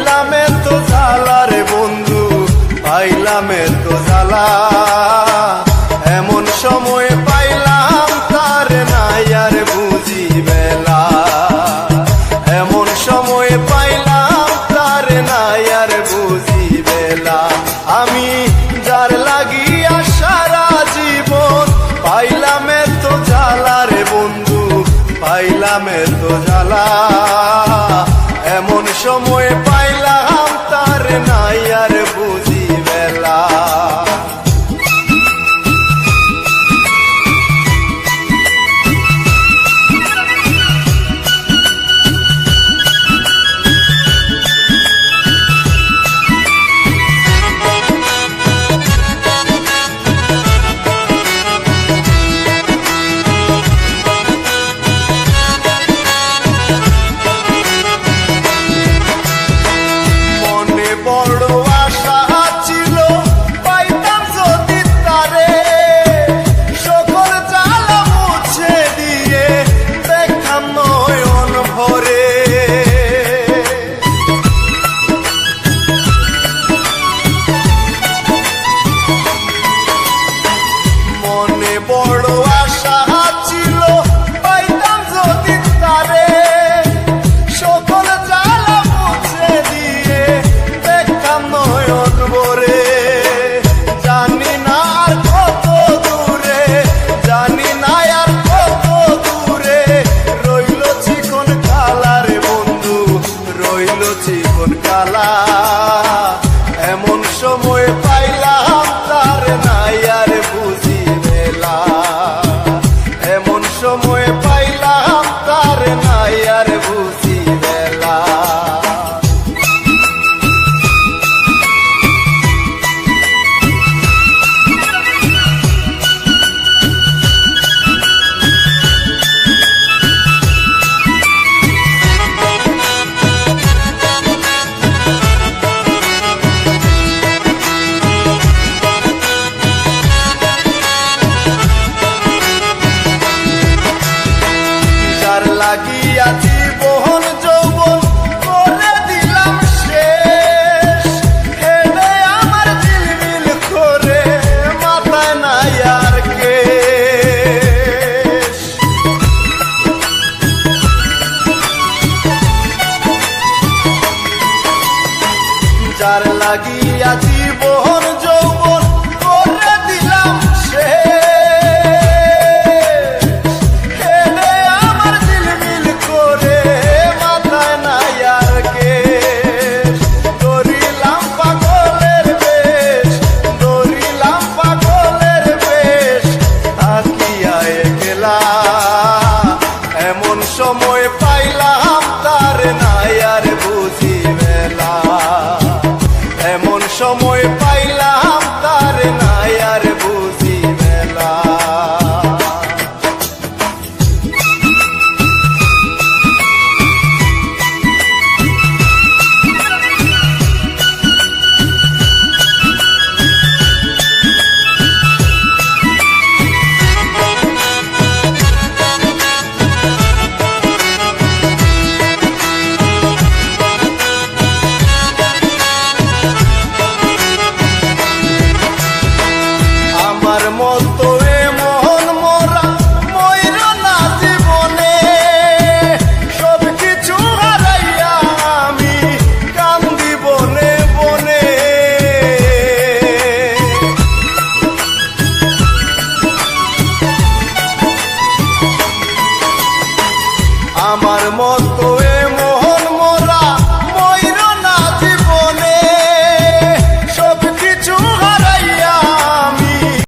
পাইলাম এত জ্বালা রে বন্ধু, পাইলাম এত জ্বালা। এমন সময় পাইলাম তার নাই আর বুঝি বেলা, এমন সময় পাইলাম তার নাই আর বুঝি বেলা। আমি যার লাগিয়া সারা জীবন পাইলাম এত জ্বালা রে বন্ধু, পাইলাম এত জ্বালা। এমন সময় পাইলাম তার নাই আর বুঝি বেলা। বড় আশা ছিল পাইতাম যদি তারে, সকল জ্বালা মুছে দিয়ে দেখাম নয়ন ভরে। মনে বড় আশা ছিল পাইতাম যদি তারে, সকল জ্বালা মুছে দিয়ে নয়ন ভরে। জানি না আর কত দূরে, জানি না আর কত দূরে রইল চিকন কালা রে বন্ধু, রইল চিকন কালা। এমন সময় পাইলাম তার নাই আর বুঝি বেলা, এমন সময় পাইলাম তার নাই আর বুঝি বেলা। লাগিয়া জীবন যৌবন করে দিলাম শেষ, হেলে আমার ঝিলমিল করে মাথায় নাই আর কেশ। যার লাগিয়া জীবন